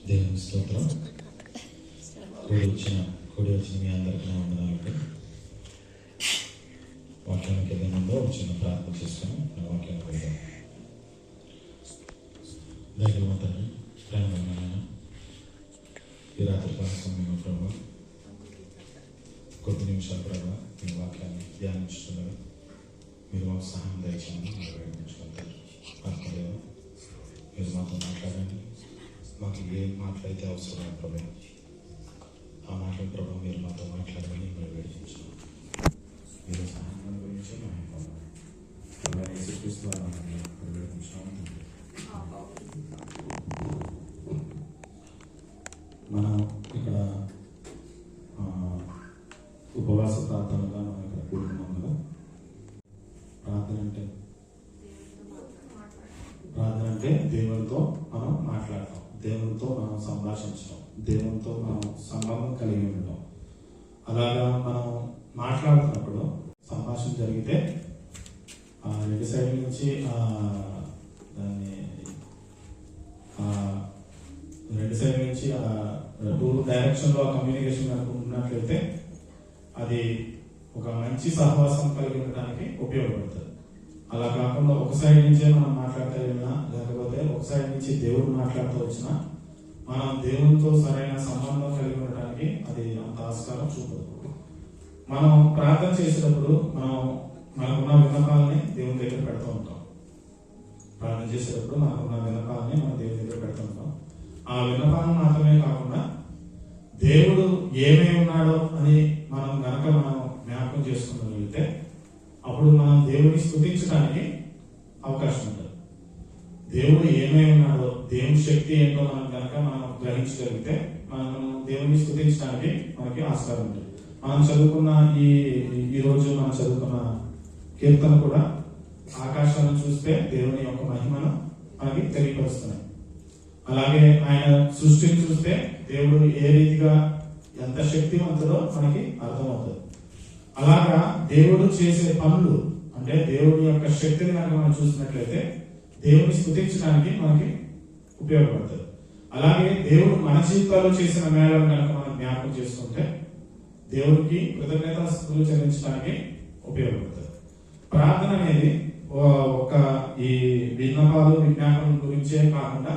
దేవుని స్తోత్రం. కూడి వచ్చిన మీ అందరికీ వందనాలు. వాక్యానికి వెళ్ళే ముందు చిన్న ప్రార్థన చేసుకుని వాక్యానికి వెళ్దాం. దగ్గర తండ్రి, ప్రేమ ఈ రాత్రి కాల సమయంలో ప్రభావ కొద్ది నిమిషాలు ప్రభావ మీ వాక్యాన్ని ధ్యానించుతున్నారు. మీరు మాకు సహాయం దయచేయండి. వేడుకుంటారు ఆత్మదేవ, మీరు మాతో మాట్లాడండి. మాకు ఏం మాట్లాడితే అవసరమైన ప్రభావం ఆ మాటల ప్రభావం మీరు మాతో మాట్లాడమని మీరు వేడుకుంటున్నాం. మీరు సహాయం గురించి మనం ఇక్కడ ఉపవాస ప్రార్థనగా మనం ఇక్కడ కూడుకున్నాం కదా. ప్రార్థన అంటే దేవునితో మనం మాట్లాడటం, దేవునితో మనం సంభాషించడం, దేవునితో మనం సంబంధం కలిగి ఉండటం. అలాగా మనం మాట్లాడుతున్నప్పుడు సంభాషణ జరిగితే రెండు సైడ్ నుంచి దాన్ని రెండు సైడ్ నుంచి టూ డైరెక్షన్లో కమ్యూనికేషన్ కనుక ఉన్నట్లయితే అది ఒక మంచి సహవాసం కలిగి ఉండడానికి ఉపయోగపడుతుంది. అలా కాకుండా ఒక సైడ్ నుంచే మనం మాట్లాడితే వెళ్ళినా, లేకపోతే ఒక సైడ్ నుంచి దేవుడు మాట్లాడుతూ వచ్చినా మనం దేవునితో సరైన సంబంధం కలిగి ఉండడానికి అది అంత ఆస్కారం చూపదు. మనం ప్రార్థన చేసేటప్పుడు మనకున్న విన్నపాలని దేవుని దగ్గర పెడుతూ ఉంటాం. ప్రార్థన చేసేటప్పుడు మనకున్న విన్నపాలని మనం దేవుని దగ్గర పెడుతూ ఉంటాం. ఆ విన్నపాలను మాత్రమే కాకుండా దేవుడు ఏమై ఉన్నాడో అని మనం జ్ఞాపకం చేసుకున్నట్లయితే అప్పుడు మనం దేవుని స్తుతించడానికి అవకాశం ఉంటుంది. దేవుడు ఏమై ఉన్నాడో, దేవుని శక్తి ఏంటో మనం గ్రహించగలిగితే మనం దేవుని స్తుతించడానికి మనకి ఆస్కారం ఉంటుంది. మనం చదువుకున్న ఈ రోజు మనం చదువుకున్న కీర్తన కూడా ఆకాశాలను చూస్తే దేవుని యొక్క మహిమను మనకి తెలియపరుస్తున్నాయి. అలాగే ఆయన సృష్టిని చూస్తే దేవుడు ఏ రీతిగా ఎంత శక్తివంతుడో మనకి అర్థమవుతుంది. అలాగా దేవుడు చేసే పనులు అంటే దేవుడి యొక్క శక్తిని కనుక మనం చూసినట్లయితే దేవుని స్తుతించడానికి మనకి ఉపయోగపడుతుంది. అలాగే దేవుడు మన జీవితాల్లో చేసిన మేళను కనుక మనం జ్ఞాపకం చేసుకుంటే దేవుడికి కృతజ్ఞతాస్తుతులు చెల్లించడానికి ఉపయోగపడుతుంది. ప్రార్థన అనేది ఒక ఈ విన్నపాలు విజ్ఞాపనం గురించే కాకుండా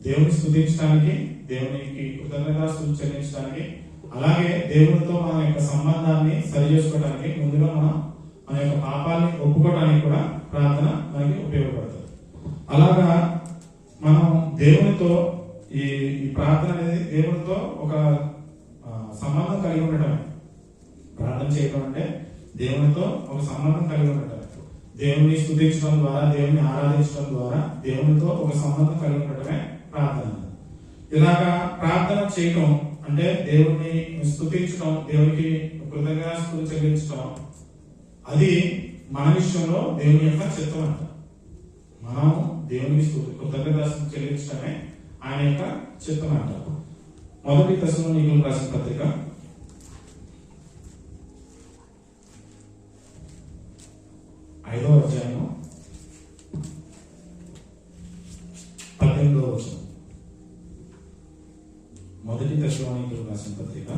దేవుని స్తుతించడానికి, దేవునికి కృతజ్ఞతాస్తుతులు చెల్లించడానికి, అలాగే దేవునితో మన యొక్క సంబంధాన్ని సరి చేసుకోవడానికి, ముందుగా మన యొక్క పాపాన్ని ఒప్పుకోవడానికి కూడా ప్రార్థన మనకి ఉపయోగపడుతుంది. అలాగా మనం దేవునితో ఈ ప్రార్థన అనేది దేవునితో ఒక సంబంధం కలిగి ఉండటం. ప్రార్థన చేయడం అంటే దేవునితో ఒక సంబంధం కలిగి ఉండటం. దేవుని స్తుతించడం ద్వారా, దేవుని ఆరాధించడం ద్వారా దేవునితో ఒక సంబంధం కలిగి ఉండటమే ప్రార్థన. ఇలాగా ప్రార్థన చేయడం అంటే దేవుని స్తుతించడం, దేవునికి కృతజ్ఞతాస్తుతులు చెల్లించడం, అది మన విషయంలో దేవుని యొక్క చిత్తం అంట. మనం దేవునికి కృతజ్ఞతాస్తుతులు చెల్లించడమే ఆయన యొక్క చిత్తం అంట. మొదటి తెస్సలోనికీయులకు రాసిన పత్రిక 5వ అధ్యాయం 18వ వచనం. మొదటి తెస్సలోనికీయులకు రాసిన పత్రిక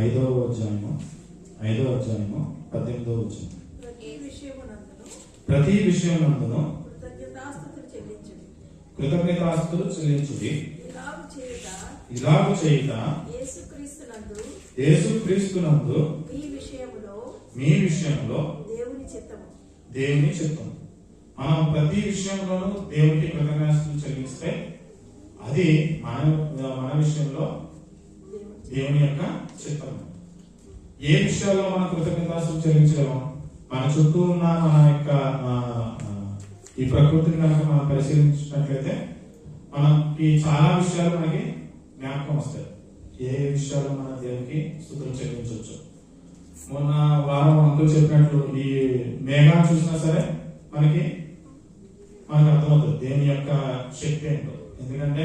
5వ అధ్యాయం 18వ వచనం. ప్రతి విషయమునందును కృతజ్ఞతాస్తుతులు చెల్లించుడి. ఇలాగు చేయుట యేసుక్రీస్తునందు మీ విషయంలో దేవుని చిత్తము. మనం ప్రతి విషయంలోనూ దేవునికి కృతజ్ఞతాస్తుతులు చెల్లిస్తే అది మన విషయంలో దేవుని యొక్క చిత్తము. ఏ విషయాల్లో మనం కృతజ్ఞతాస్తుతులు చెల్లించగలం? మన చుట్టూ ఉన్న మన యొక్క ఈ ప్రకృతిని కనుక మనం పరిశీలించినట్లయితే మనకి చాలా విషయాలు మనకి జ్ఞాపకం వస్తాయి. ఏ విషయాల్లో మన దేవునికి స్తుతులు చెల్లించవచ్చు. మొన్న వారం అంకులు చెప్పినట్లు ఈ మేఘాన్ని చూసినా సరే మనకి అర్థమవుతుంది దేవుని యొక్క శక్తి ఏంటో. ఎందుకంటే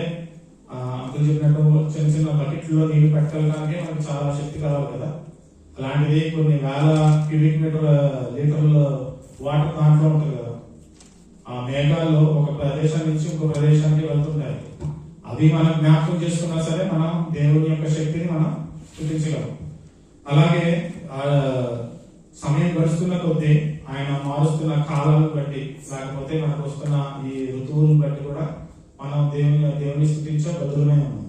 అంకులు చెప్పినట్టు చిన్న చిన్న బకెట్లో నీళ్లు పెట్టడానికి మనకి చాలా శక్తి కావాలి కదా. అలాంటిది కొన్ని వేల క్యూబిక్ లీటర్ల వాటర్ దాంట్లో ఉంటుంది కదా. ఆ మేఘాల్లో ఒక ప్రదేశం నుంచి ఇంకో ప్రదేశానికి వెళ్తుంటాయి. అవి మనం జ్ఞాపకం చేసుకున్నా సరే మనం దేవుని యొక్క శక్తిని మనం చూపించగలం. అలాగే సమయం గడుస్తున్న కొద్దీ ఆయన మారుస్తున్న కాలాలను బట్టి లేకపోతే మనకు వస్తున్న ఈ ఋతువులను బట్టి కూడా మనం దేవుని స్తుతించే బదులునే ఉన్నాం.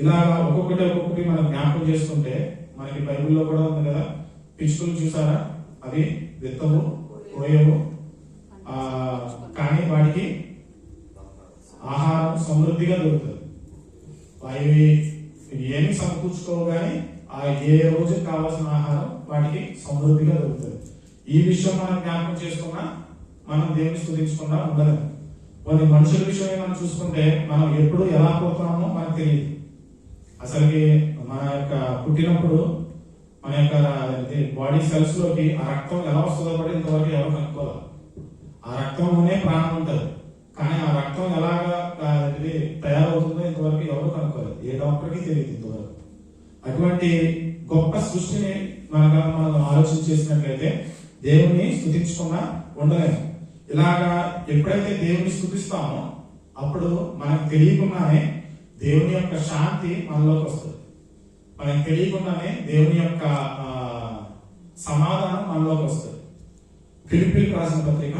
ఇలాగా ఒక్కొక్కటి మనం జ్ఞాపకం చేసుకుంటే మనకి బైబిల్లో కూడా ఉంది కదా, పిచ్చుకలు చూసారా, అవి విత్తవు కోయవు, కానీ వాటికి ఆహారం సమృద్ధిగా దొరుకుతుంది. అవి ఏమి సమకూర్చుకోవు కానీ ఆ ఏ రోజుకి కావాల్సిన ఆహారం వాటికి సమృద్ధిగా దొరుకుతుంది. ఈ విషయం మనం జ్ఞాపకం చేసుకున్నా మనం దేవుని స్తుతించకుండా ఉండలేము. కొన్ని మనుషుల విషయమే మనం చూసుకుంటే మనం ఎప్పుడు ఎలా పోతున్నామో మనకు తెలియదు. అసలుకి మన యొక్క పుట్టినప్పుడు మన యొక్క బాడీ సెల్స్ లోకి ఆ రక్తం ఎలా వస్తుందో కూడా ఇంతవరకు ఎవరు కనుక్కోవాలి. ఆ రక్తంలోనే ప్రాణం ఉంటుంది, కానీ ఆ రక్తం ఎలాగా తయారవుతుందో ఇంతవరకు ఎవరు కనుక్కోలేదు. ఏ డాక్టర్కి తెలియదు ఇంతవరకు. అటువంటి గొప్ప సృష్టిని మనం ఆలోచన చేసినట్లయితే దేవుని స్తుతించకుండా ఉండలేము. ఇలాగా ఎప్పుడైతే దేవుని స్తుతిస్తామో అప్పుడు మనకు తెలియకుండానే దేవుని యొక్క శాంతి మనలోకి వస్తుంది. మనకు తెలియకుండానే దేవుని యొక్క సమాధానం మనలోకి వస్తుంది. ఫిలిప్పీయులకు రాసిన పత్రిక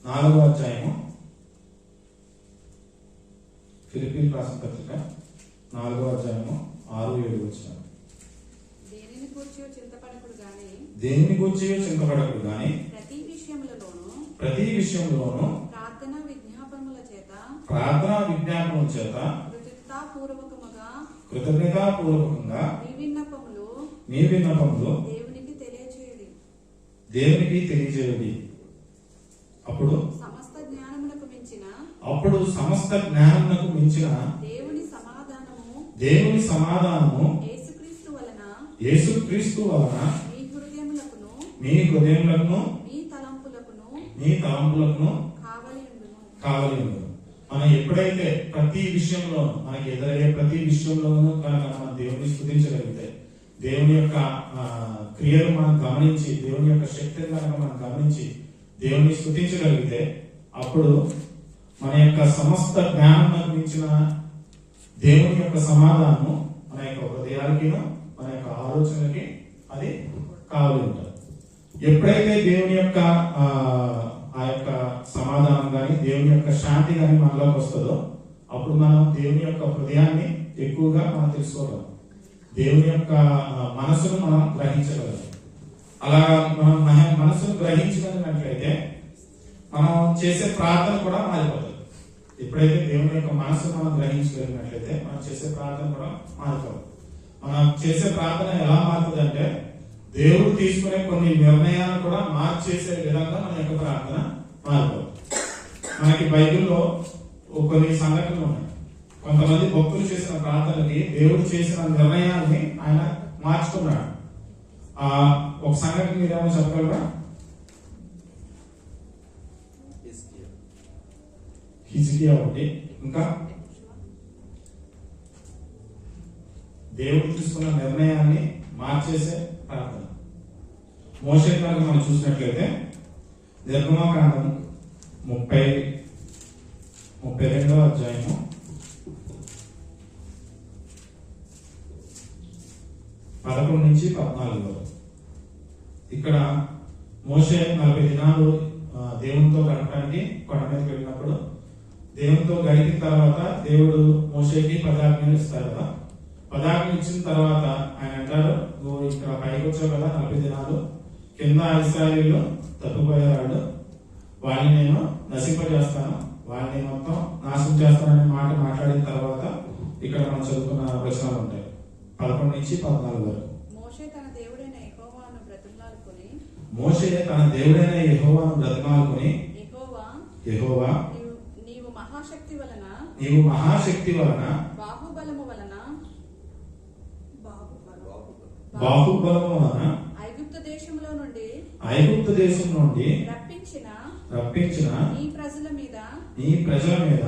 4వ అధ్యాయము, ఫిలిప్పీయులకు రాసిన పత్రిక 4వ అధ్యాయము 6-7 వచనాలు. దేనిని గూర్చి చింతపడకుడు గాని ప్రతి విషయంలోనూ ప్రార్థన విజ్ఞాపనముల చేత కృతజ్ఞతాపూర్వకంగా మీ విన్నపములు దేవునికి తెలియజేయుడి. అప్పుడు సమస్త జ్ఞానమునకు మించిన దేవుని సమాధానము యేసుక్రీస్తు వలన మీ హృదయములకును మీ తలంపులకును కావలి ఉండును. మనం ఎప్పుడైతే ప్రతి విషయంలో మనకి ఎదురయ్యే ప్రతి విషయంలోనూ కనుక మనం దేవుని స్తుతించగలిగితే, దేవుని యొక్క క్రియలు మనం గమనించి, దేవుని యొక్క శక్తిని కనుక మనం గమనించి దేవుని స్తుతించగలిగితే అప్పుడు మన యొక్క సమస్త జ్ఞానం మించిన దేవుని యొక్క సమాధానము మన యొక్క హృదయాలకి మన యొక్క ఆలోచనలకి అది కావాలి ఉంటుంది. ఎప్పుడైతే దేవుని యొక్క ఆ యొక్క సమాధానం కానీ దేవుని యొక్క శాంతి కానీ మనలోకి వస్తుందో అప్పుడు మనం దేవుని యొక్క హృదయాన్ని ఎక్కువగా మనం తెలుసుకోగలం, దేవుని యొక్క మనసును మనం గ్రహించగలం. అలా మనం మనసును గ్రహించగలిగినట్లయితే మనం చేసే ప్రార్థన కూడా మారిపోతుంది. ఎప్పుడైతే దేవుని యొక్క మనసును మనం గ్రహించగలిగినట్లయితే మనం చేసే ప్రార్థన కూడా మారిపోతుంది. మనం చేసే ప్రార్థన ఎలా మారుతుంది అంటే దేవుడు తీసుకునే కొన్ని నిర్ణయాలను కూడా మార్చేసే విధంగా మన యొక్క ప్రార్థన మారిపోతుంది. మనకి బైబిల్లో కొన్ని సంఘటనలు ఉన్నాయి. కొంతమంది భక్తులు చేసిన ప్రార్థనకి దేవుడు చేసిన నిర్ణయాన్ని ఆయన మార్చుకున్నాడు. ఒక సంఘటన మీరేమో చెప్పగలరా? హిజ్కియా ఒకటి, ఇంకా దేవుడు తీసుకున్న నిర్ణయాన్ని మార్చేసే ప్రార్థన. మోషే కనుక మనం చూసినట్లయితే నిర్గమకాండం 32వ అధ్యాయము 11 నుంచి 14 వరకు. ఇక్కడ మోషే 40 దినాలు దేవునితో గడపడానికి కొండ మీదకి వెళ్ళినప్పుడు దేవునితో గడిపిన తర్వాత దేవుడు మోషేకి 10 ఆజ్ఞలు ఇస్తారు కదా. 10 ఆజ్ఞలు ఇచ్చిన తర్వాత ఆయన అంటారు, నువ్వు ఇక్కడ పైకి వచ్చావు కదా 40 దినాలు, కింద ఇశ్రాయేలీయులు తప్పిపోయేవాళ్ళు, వాళ్ళని నేను నశింపజేస్తాను, వాళ్ళని మొత్తం నాశనం చేస్తాననే మాట మాట్లాడిన తర్వాత ఇక్కడ మనం చదువుకున్న వచనాలు ఉంటాయి 11 నుంచి 14 వరకు. మోషే తన దేవుడైన యెహోవాను బ్రతిమాలుకొని, యెహోవా నీవు మహాశక్తి వలన బాహుబలము వలన ఐగుప్తు దేశం నుండి రప్పించిన నీ ప్రజల మీద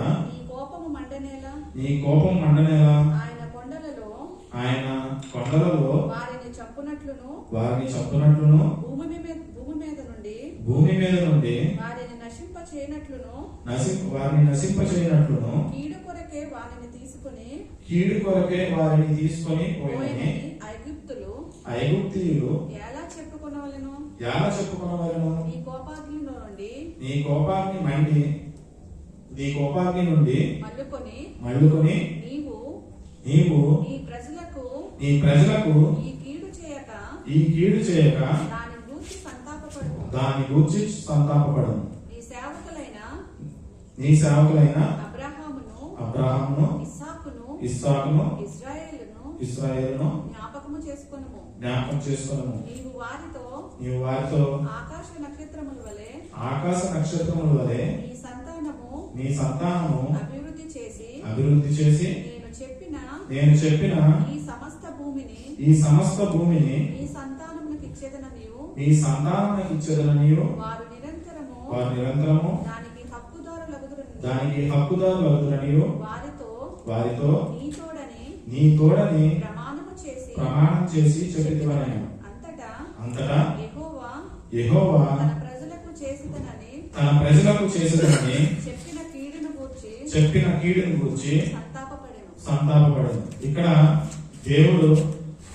నీ కోపము మండనేలా ఆయన కొండలలో వారిని చంపునట్లును భూమి మీద నుండి వారిని నశింప చేయనట్లును కీడు వారిని తీసుకుని పోయినని ఐగుప్తీయులు ఎలా చెప్పుకొనవలెను? నీ కోపాగ్ని నుండి మళ్ళుకొని నీవు నీ ప్రజలకు ఈ కీడు చేయక దాని గూర్చి సంతాపపడము. నీ సేవకులైన అబ్రహామును ఇస్సాకును ఇశ్రాయేలును జ్ఞాపకం చేసుకొనుము. నీవు వారితో ఆకాశ నక్షత్రముల వలె నీ సంతానము అభివృద్ధి చేసి నేను చెప్పిన ఈ సమస్త భూమిని నీ సంతానమునకు ఇచ్చేదననియు వారు నిరంతరము దానికి హక్కుదారులగుదురనియు వారితో నీ తోడని ప్రమాణం చేసి చెప్పితివనెను. అంతటా యెహోవా తన ప్రజలకు చేసిదనని చెప్పిన కీడును గూర్చి సంతాపపడెను. ఇక్కడ దేవుడు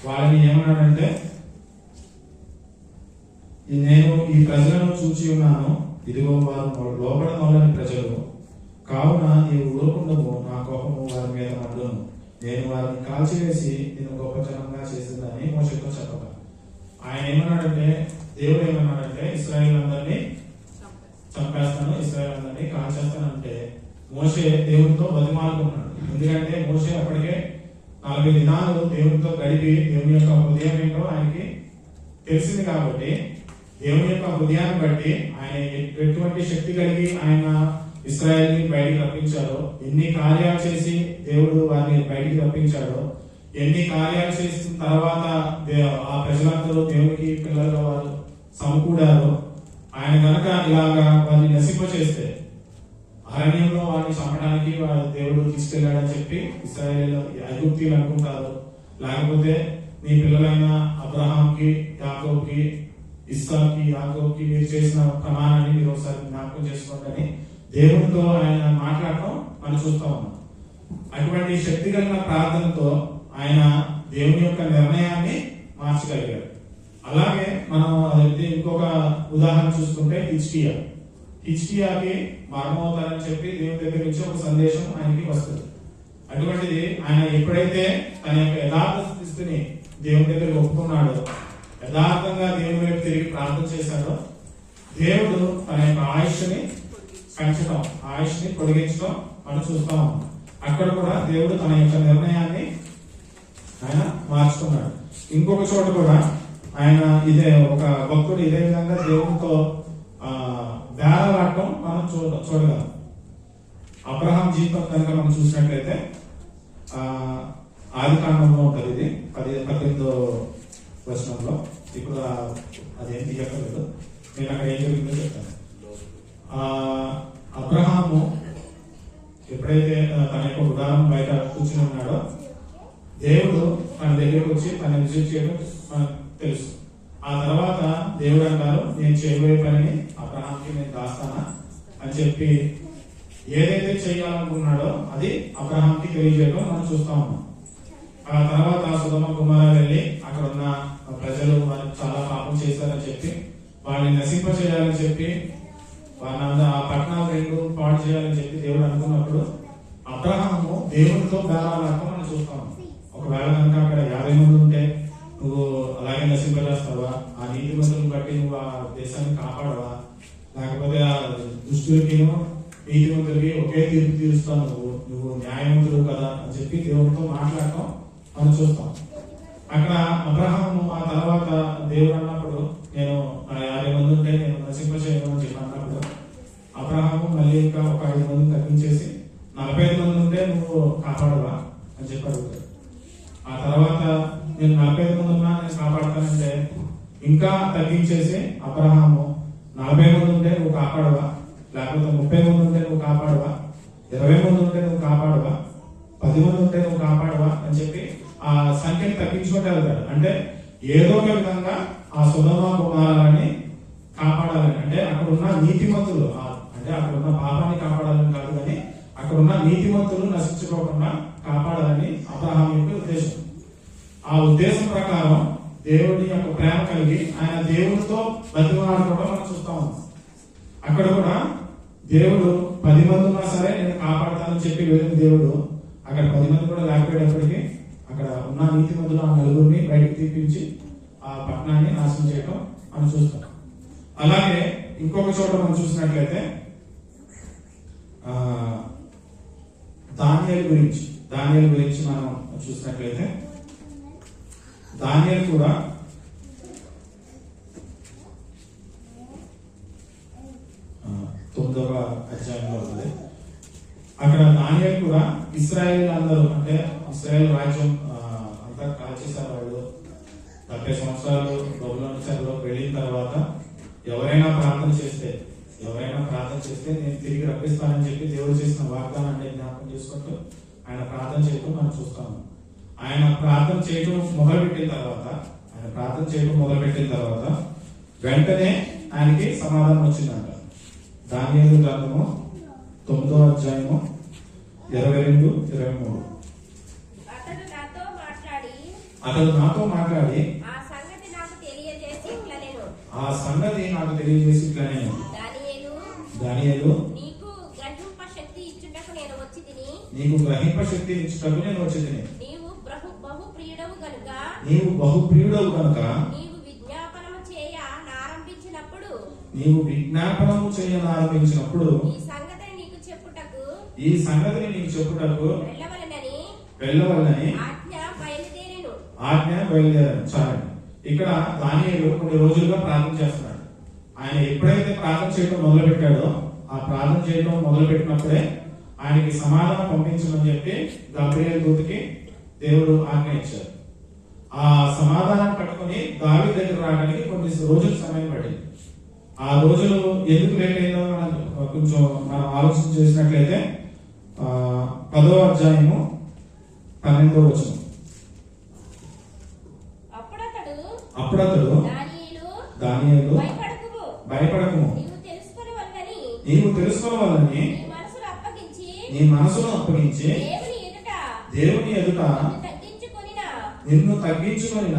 వాళ్ళని ఏమన్నాడంటే, నేను ఈ ప్రజలను చూచి ఉన్నాను, ఇదిగో వారు లోబడనోలని ప్రజలు, కావున నీవు ఊరుకుండము, నా కోపము వారి మీద మండును, నేను వారిని కాల్చివేసి నేను గొప్ప జనంగా చేసిందని మోషేతో చెప్పగా, ఆయన ఏమన్నాడంటే, దేవుడు ఏమన్నాడంటే, ఇశ్రాయేల్ అందరినీ చంపేస్తాను, ఇశ్రాయేల్ అందరినీ కాల్చేస్తానంటే మోషే దేవునితో బతిమాలుకున్నాడు. ఎందుకంటే మోషే అప్పటికే 40 దినాలు దేవునితో గడిపి దేవుని యొక్క హృదయం ఏంటో ఆయనకి తెలిసింది కాబట్టి, దేవుని యొక్క హృదయాన్ని బట్టి ఆయన ఎటువంటి శక్తి కలిగి ఆయన ఇశ్రాయేల్ని బయటికి రప్పించాడో, ఎన్ని కార్యాలు చేసి దేవుడు వారిని బయటికి రప్పించాడో, ఎన్ని కార్యాలు చేసిన తర్వాత ఆ ప్రజలందరూ దేవునికి పిల్లలుగా వారు సమకూడారో, ఆయన కనుక ఇలాగా వారిని నశింపచేస్తే అరణ్యంలో వారిని చంపడానికి దేవుడు తీసుకెళ్లాడని చెప్పి ఇశ్రాయేలు ఐగుప్తీయులు అనుకుంటారు. లేకపోతే నీ పిల్లలైన అబ్రహాంకి, యాకోబుకి, ఇస్సాకి, యాకోబుకి మీరు చేసిన ప్రమాణాన్ని మీరు ఒకసారి జ్ఞాపకం చేసుకోండి దేవునితో ఆయన మాట్లాడటం మనం చూస్తా ఉన్నాం. అటువంటి శక్తి కలిగిన ప్రార్థనతో ఆయన దేవుని యొక్క నిర్ణయాన్ని మార్చగలిగాడు. అలాగే మనం అదైతే ఇంకొక ఉదాహరణ చూసుకుంటే హిజ్కియాకి మరణమవుతారని చెప్పి దేవుని దగ్గర నుంచి ఒక సందేశం ఆయనకి వస్తుంది. అటువంటిది ఆయన ఎప్పుడైతే తన యొక్క యథార్థ స్థితిని దేవుని దగ్గర ఒప్పుకున్నాడో, యథార్థంగా దేవుని వైపు తిరిగి ప్రార్థన చేశాడో, దేవుడు తన యొక్క ఆయుష్ని పెంచడం, ఆయుష్ని పొడిగించడం మనం చూస్తాం. అక్కడ కూడా దేవుడు తన యొక్క నిర్ణయాన్ని ఆయన మార్చుకున్నాడు. ఇంకొక చోట కూడా ఆయన ఇదే ఒక భక్తుడు ఇదే విధంగా దేవునితో బేరాడటం మనం చూడగలం. అబ్రహాం జీవితం కనుక మనం చూసినట్లయితే ఆది కాండంలో ఉంటుంది, ఇది 18వ వచనంలో. ఇప్పుడు అదేం తీయక్కర్లేదు, నేను అక్కడ ఏం జరిగిందో చెప్తాను. అబ్రహాము ఎప్పుడైతే తన యొక్క ఉదాహరణ బయట కూర్చుని ఉన్నాడో, దేవుడు తన దగ్గరికి వచ్చి తన విజిట్ చేయడం మనకు తెలుసు. ఆ తర్వాత దేవుడు అంటారు, నేను చేయబోయే పనిని అబ్రహాంకి నేను దాస్తానా అని చెప్పి ఏదైతే చేయాలనుకున్నాడో అది అబ్రహాంకి తెలియజేయడం మనం చూస్తా ఉన్నాం. ఆ తర్వాత సొదొమ గొమొర్రా వెళ్ళి అక్కడ ఉన్న ప్రజలు వారు చాలా పాపం చేశారని చెప్పి వాళ్ళని నశింప చేయాలని చెప్పి వాళ్ళ ఆ పట్టణాలు 2 పాడు చేయాలని చెప్పి దేవుడు అనుకున్నప్పుడు అబ్రహాము దేవునితో బేరాలాడటం మనం చూస్తాం. ఒకవేళ కనుక అక్కడ 50 మంది ఉంటే నువ్వు అలాగే నశింపజేస్తావా? ఆ నీతి మంతులను బట్టి నువ్వు ఆ దేశాన్ని కాపాడవా? లేకపోతే ఆ దుష్టులకి నీతిమంతులకి ఒకే తీర్పు తీరుస్తావు, నువ్వు న్యాయవంతుడు కదా అని చెప్పి దేవుడితో మాట్లాడటం మనం చూస్తాం. అక్కడ అబ్రహాము ఆ తర్వాత దేవుడు అన్నప్పుడు నేను 50 మంది ఉంటే నేను నశింపచేయను అని చెప్పి అన్నప్పుడు అబ్రహాము మళ్ళీ ఇంకా ఒక 5 మందిని తగ్గించేసి 45 మంది ఉంటే నువ్వు కాపాడవా అని చెప్పి అడుగుతాడు. ఆ తర్వాత నేను 45 మంది ఉన్నా నేను కాపాడతానంటే ఇంకా తగ్గించేసి అబ్రహాము 40 మంది ఉంటే నువ్వు కాపాడవా, లేకపోతే 30 మంది ఉంటే నువ్వు కాపాడవా, 20 మంది ఉంటే నువ్వు కాపాడవా, 10 మంది ఉంటే నువ్వు కాపాడవా అని చెప్పి ఆ సంఖ్యను తగ్గించుకుంటే వెళ్తాడు. అంటే ఏదో ఒక విధంగా ఆ సొదొమ గొమొర్రాని కాపాడాలని, అంటే అక్కడ ఉన్న నీతిమంతులు, అంటే అక్కడ ఉన్న పాపాన్ని కాపాడాలని కాదు, కానీ అక్కడ ఉన్న నీతిమంతులు నశించుకోకుండా కాపాడాలని అబ్రహాం యొక్క ఉద్దేశం. ఆ ఉద్దేశం ప్రకారం దేవుడి యొక్క ప్రేమ కలిగి ఆయన దేవుడితో బతిమాడుకోవడం మనం చూస్తా ఉన్నాం. అక్కడ కూడా దేవుడు 10 మంది ఉన్నా సరే నేను కాపాడుతానని చెప్పి వెళ్ళిన దేవుడు అక్కడ 10 మంది కూడా లేకపోయేటప్పటికీ అక్కడ ఉన్న నీతిమంతులు ఆ నలుగురిని బయటకు తీపించి ఆ పట్టణాన్ని నాశనం చేయడం మనం చూస్తాం. అలాగే ఇంకొక చోట మనం చూసినట్లయితే దానియేలు గురించి మనం చూసినట్లయితే దానియేలు కూడా తొమ్మిదవ అధ్యాయంలో ఉంది. అక్కడ దానియేలు కూడా ఇశ్రాయేల్ అందరూ అంటే ఇశ్రాయేల్ రాజ్యం అంతా కాల్చేశారు. వాళ్ళు 70 సంవత్సరాలు బబులోను చెరలోకి వెళ్ళిన తర్వాత ఎవరైనా ప్రార్థన చేస్తే నేను తిరిగి రప్పిస్తానని చెప్పి దేవుడు చేసిన వాగ్దానాన్ని జ్ఞాపకం చేసుకుంటూ ఆయన ప్రార్థన చేయడం మనం చూస్తాము. ఆయన ప్రార్థన చేయడం మొదలుపెట్టిన తర్వాత వెంటనే ఆయనకి సమాధానం వచ్చిందంట. దానియేలు గ్రంథము 9వ అధ్యాయము 22-23. అతడు నాతో మాట్లాడి ఆ సంగతి నాకు తెలియజేసి ఇట్లా నేను దానియేలు నీకు గ్రహింప శక్తి ఇచ్చుటకు నేను వచ్చి తిని నీవు బహుప్రియుడవు గనుక నీవు విజ్ఞాపనము చేయనారంభించినప్పుడు ఈ సంగతిని నీకు చెప్పుటకు వెళ్ళవలనని ఆజ్ఞ బయలుదేరాను. చాలండి. ఇక్కడ దానియేలు కొన్ని రోజులుగా ప్రార్థన చేస్తున్నాడు. ఆయన ఎప్పుడైతే ప్రార్థన చేయడం మొదలుపెట్టాడో ఆ ప్రార్థన చేయడం మొదలుపెట్టినప్పుడే ఆయనకి సమాధానం పంపించమని చెప్పి గబ్రియేలు దూతకి దేవుడు ఆజ్ఞ ఇచ్చారు. ఆ సమాధానం పట్టుకుని దావీదు దగ్గర రావడానికి కొన్ని రోజులు సమయం పడింది. ఆ రోజులు ఎందుకు లేట్ అయిందో మనం ఆలోచన చేసినట్లయితే 10వ అధ్యాయము 12వ వచనం. అప్పుడతడు దానియేలు భయపడకుము, నీవు తెలుసుకోవాలని నీ మనసును అప్పగించి దేవుని ఎదుట నిన్ను తగ్గించుకొని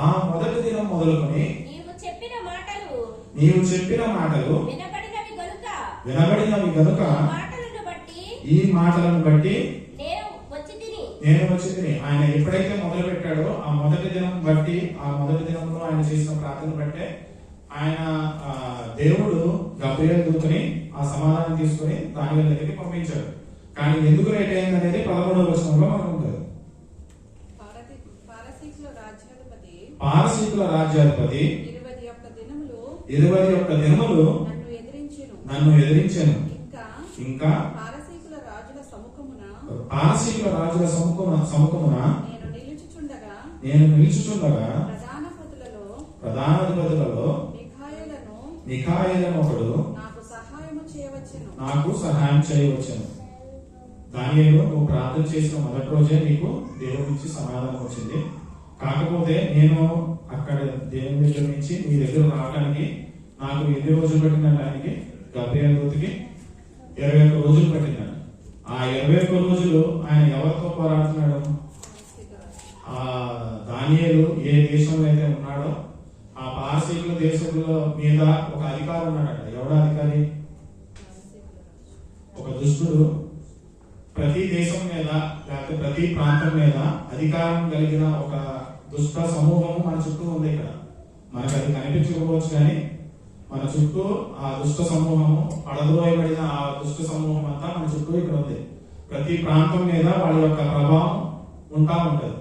ఆ మొదటి దినం మొదలుకొని నీవు చెప్పిన మాటలు వినబడినవి గనుక ఈ మాటలను బట్టి నేను వచ్చి తిని. ఆయన ఎప్పుడైతే మొదలు పెట్టాడో ఆ మొదటి దినం బట్టి ఆ మొదటి దినంలో ఆయన చేసిన ప్రార్థన బట్టే ఆయన దేవుడు గబ్రియేలు దూతని ఆ సమాధానం తీసుకుని దానియేలు దగ్గరికి పంపించాడు. కానీ ఎందుకు లేట్ అయింది అనేది 13వ వచనంలో మనకు ఉంటుంది. పారసీకుల రాజ్యాధిపతి 21 దినములు నన్ను ఎదిరించెను. ఇంకా పారసీకుల రాజుల సముఖమున నేను నిలుచుచుండగా ప్రధానాధిపతులలో మిఖాయేలను ఒకడు నాకు సహాయం చేయవచ్చును. దానియేలు నువ్వు ప్రార్థన చేసిన మొదటి రోజే నీకు దేవుడి నుంచి సమాధానం వచ్చింది. కాకపోతే నేను అక్కడ దేవుని దగ్గర నుంచి మీ దగ్గర రావడానికి నాకు ఎన్ని రోజులు పట్టిందంటే గబ్రియేలు దూతకి 21 రోజులు పట్టిందండి. ఆ 21 రోజులు ఆయన ఎవరితో పోరాడుతున్నాడు? ఆ దానియేలు ఏ దేశంలో అయితే ఉన్నాడో ఆ పారసీకుల దేశంలో మీద ఒక అధికారి ఉన్నాడట. ఎవడా అధికారి? ఒక దుష్టుడు ప్రతి దేశం మీద లేకపోతే ప్రతి ప్రాంతం మీద అధికారం కలిగిన ఒక దుష్ట సమూహం మన చుట్టూ ఉంది. ఇక్కడ మనకు అది కనిపించకపోవచ్చు కానీ మన చుట్టూ ఆ దుష్ట సమూహము పడద్రోయబడిన ఆ దుష్ట సమూహం అంతా మన చుట్టూ ఇక్కడ ఉంది. ప్రతి ప్రాంతం మీద వాళ్ళ యొక్క ప్రభావం ఉంటా ఉంటది.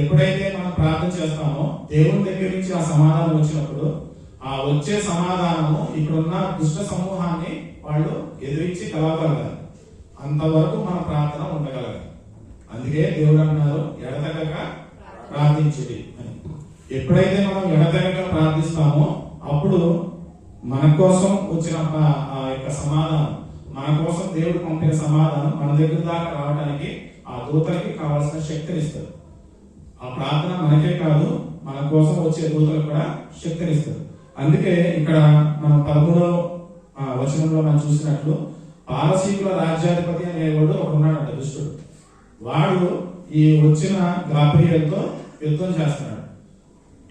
ఎప్పుడైతే మనం ప్రార్థన చేస్తామో దేవుని దగ్గర నుంచి ఆ సమాధానం వచ్చినప్పుడు ఆ వచ్చే సమాధానము ఇక్కడున్న దుష్ట సమూహాన్ని వాళ్ళు ఎదిరించి కలవగలగాలి. అంతవరకు మన ప్రార్థన ఉండగలగాలి. అందుకే దేవుడు అన్నారు ఎడతెగక ప్రార్థించుడి అని. ఎప్పుడైతే మనం ఎడతెగక ప్రార్థిస్తామో అప్పుడు మన కోసం వచ్చిన ఆ యొక్క సమాధానం, మన కోసం దేవుడు పంపిన సమాధానం మన దగ్గర దాకా రావడానికి ఆ దూతలకి కావాల్సిన శక్తిని ఇస్తారు. ఆ ప్రార్థన మనకే కాదు మన కోసం వచ్చే దూతలకు కూడా శక్తిని ఇస్తారు. అందుకే ఇక్కడ మనం 13వ వచనంలో మనం చూసినట్లు పారసీకుల రాజ్యాధిపతి అనేవాడు ఒక ఉన్నాడంట దుష్టుడు. వాడు ఈ వచ్చిన గాబ్రియేలుతో యుద్ధం చేస్తున్నాడు.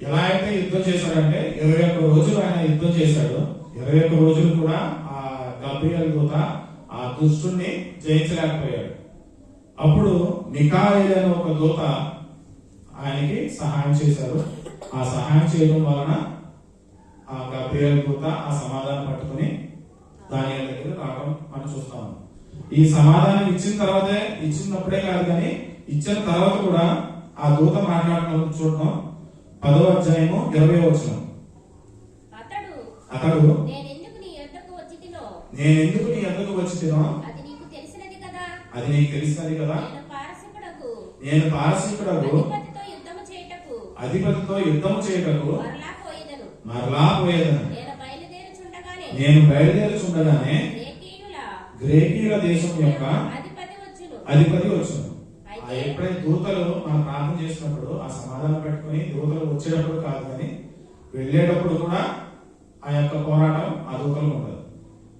ఎలా అయితే యుద్ధం చేశాడంటే 21 రోజులు ఆయన యుద్ధం చేశాడు. 21 రోజులు కూడా ఆ గాబ్రియేలు దూత ఆ దుష్టుణ్ణి జయించలేకపోయాడు. అప్పుడు మిఖాయేలు అనే ఒక దూత ఆయనకి సహాయం చేశారు. ఆ సహాయం చేయడం వలన ఆ గాబ్రియేలు దూత ఆ సమాధానం పట్టుకుని దానియేలు దగ్గర రావడం మనం చూస్తాము. ఈ సమాధానం ఇచ్చినప్పుడే కాదు కానీ ఇచ్చిన తర్వాత కూడా ఆ దూత మాట్లాడటం చూడటం 10వ అధ్యాయము 20వ వచనం. అతడు నేను ఎందుకు నీ యొద్దకు వచ్చి తినో అది నీకు తెలిసినది కదా. నేను పారసీకుడగు అధిపతితో యుద్ధము చేయుటకు మరలా పోయేదను. నేను బయలుదేరుచుండగానే గ్రేకీయుల దేశం యొక్క అధిపతి వచ్చును. ఎప్పుడైతే దూతలు మనం ప్రార్థన చేసినప్పుడు ఆ సమాధానం పెట్టుకుని దూతలు వచ్చేటప్పుడు కాదు కానీ వెళ్ళేటప్పుడు కూడా ఆ యొక్క పోరాటం ఆ దూతలు ఉండదు.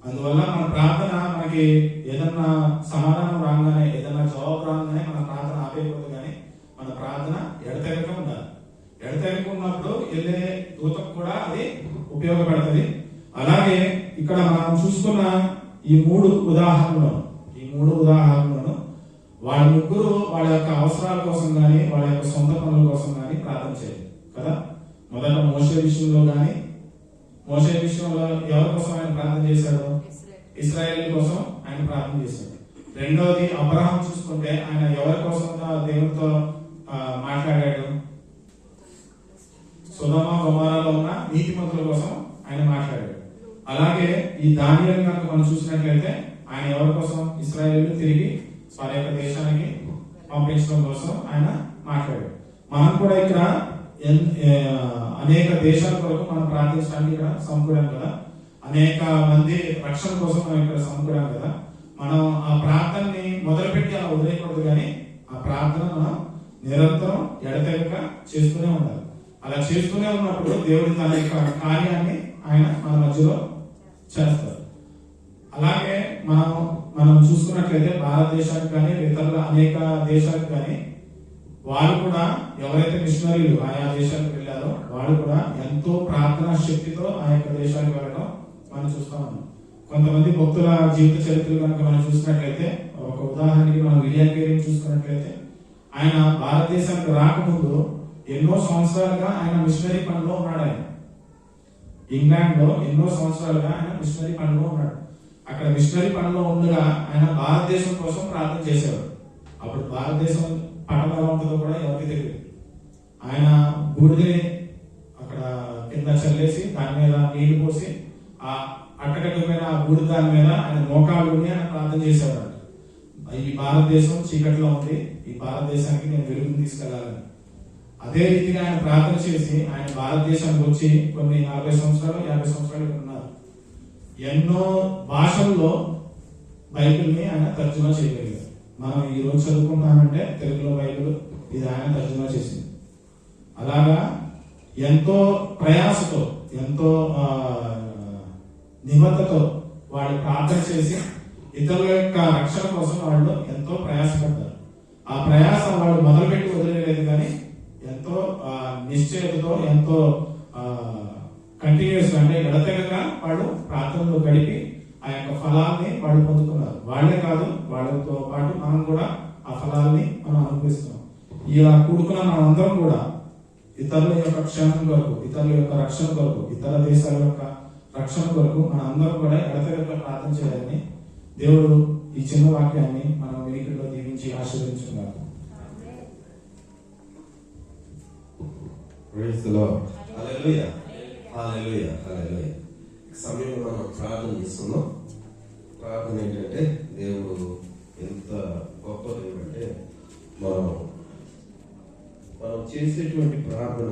అందువల్ల మన ప్రార్థన మనకి ఏదన్నా సమాధానం రాగానే ఏదన్నా జవాబు రాగానే మన ప్రార్థన ఆపేయకూడదు. కానీ మన ప్రార్థన ఎడతెగక ఉండాలి. ఎడతెగక ఉన్నప్పుడు వెళ్ళే దూతకు కూడా అది ఉపయోగపడుతుంది. అలాగే ఇక్కడ మనం చూసుకున్న ఈ మూడు ఉదాహరణలను వాళ్ళ ముగ్గురు వాళ్ళ యొక్క అవసరాల కోసం కానీ వాళ్ళ యొక్క సొంత పనుల కోసం కానీ ప్రార్థన చేయలేదు కదా. మొదట మోషే విషయంలో ఎవరి కోసం ఆయన ప్రార్థన చేశాడు? ఇశ్రాయేలు కోసం ఆయన ప్రార్థన చేశాడు. రెండవది అబ్రహాం చూసుకుంటే ఆయన ఎవరి కోసం దేవుడితో మాట్లాడాడు? సొదొమ గొమొర్రాలో ఉన్న నీతిమంతుల కోసం ఆయన మాట్లాడాడు. అలాగే ఈ దానియేలు కనుక మనం చూసినట్లయితే ఆయన ఎవరి కోసం? ఇశ్రాయేలు తిరిగి వారి యొక్క దేశానికి పంపించడం కోసం ఆయన మాట్లాడాడు. మనం కూడా ఇక్కడ అనేక దేశాల కొరకు మనం ప్రార్థించడానికి ఇక్కడ సమకూడాం కదా. అనేక మంది రక్షణ కోసం మనం ఇక్కడ సమకూడాం కదా. మనం ఆ ప్రార్థనని మొదలుపెట్టి అలా వదిలేయకూడదు. కానీ ఆ ప్రార్థన మనం నిరంతరం ఎడతెగక చేస్తూనే ఉండాలి. అలా చేస్తూనే ఉన్నప్పుడు దేవుడి తన యొక్క కార్యాన్ని ఆయన మన మధ్యలో చేస్తారు. అలాగే మనం చూసుకున్నట్లయితే భారతదేశానికి కానీ ఇతరుల అనేక దేశాలకు కానీ వాళ్ళు కూడా ఎవరైతే మిషనరీలు ఆయా దేశాలకు వెళ్ళారో వాళ్ళు కూడా ఎంతో ప్రార్థనా శక్తితో ఆ యొక్క దేశాలకు వెళ్ళడం మనం చూస్తా ఉన్నాం. కొంతమంది భక్తుల జీవిత చరిత్రలు కనుక మనం చూసినట్లయితే ఒక ఉదాహరణకి మనం విలియం కేరీ చూసుకున్నట్లయితే ఆయన భారతదేశానికి రాకముందు ఎన్నో సంవత్సరాలుగా ఆయన మిషనరీ పనిలో ఉన్నాడు. ఆయన ఇంగ్లాండ్ లో ఎన్నో సంవత్సరాలుగా ఆయన మిషనరీ పనిలో ఉన్నాడు. అక్కడ మిషనరీ పనిలో ఉండగా ఆయన భారతదేశం కోసం ప్రార్థన చేసేవాడు. అప్పుడు భారతదేశం పట్టణం ఎలా ఉంటుందో కూడా ఎవరికి తెలియదు. ఆయన బూడిదని అక్కడ కింద చల్లేసి దాని మీద నీళ్లు పోసి ఆ అట్టకట్టమైన ఆ బూడిద దాని మీద ఆయన మోకాళ్ళు ఆయన ప్రార్థన చేసేవాడు. ఈ భారతదేశం చీకట్లో ఉంది, ఈ భారతదేశానికి నేను వెలుగుని తీసుకెళ్లాలని. అదే రీతిగా ఆయన ప్రార్థన చేసి ఆయన భారతదేశానికి వచ్చి కొన్ని 40 సంవత్సరాలు 50 సంవత్సరాలు ఉన్నారు. ఎన్నో భాషల్లో బైబిల్ని ఆయన తర్జుమా చేయగలిగారు. మనం ఈ రోజు చదువుకుంటామంటే తెలుగులో బైబిల్ ఇది ఆయన తర్జుమా చేసింది. అలాగా ఎంతో ప్రయాసతో ఎంతో నిబద్ధతో వాళ్ళు ప్రార్థన చేసి ఇతరుల యొక్క రక్షణ కోసం వాళ్ళు ఎంతో ప్రయాసపడ్డారు. ఆ ప్రయాస వాళ్ళు మొదలుపెట్టి వదిలేదు కానీ ఎంతో నిశ్చయతతో ఎంతో కంటిన్యూస్ అంటే ఎడతెగక వాళ్ళు ప్రార్థనలో గడిపి ఆ యొక్క ఫలాన్ని వాళ్ళు పొందుకున్నారు. వాళ్ళే కాదు వాళ్ళతో పాటు మనం కూడా ఆ ఫలాల్ని మనం అనుభవిస్తున్నాం. ఇలా కూడుకున్న మనందరం కూడా ఇతరుల యొక్క క్షేమం కొరకు, ఇతరుల యొక్క రక్షణ కొరకు, ఇతర దేశాల యొక్క రక్షణ కొరకు మన అందరం కూడా ఎడతెగక ప్రార్థన చేయాలని దేవుడు ఈ చిన్న వాక్యాన్ని మనం వెనుకలో దీవించి ఆశీర్వదించుకున్నారు. Praise the Lord. Hallelujah. Hallelujah. Hallelujah. సమయంలో మనం ప్రార్థన చేస్తున్నాం. ప్రార్థన ఏంటంటే దేవుడు ఎంత గొప్ప దేవుడు అంటే మనం చేసేటువంటి ప్రార్థన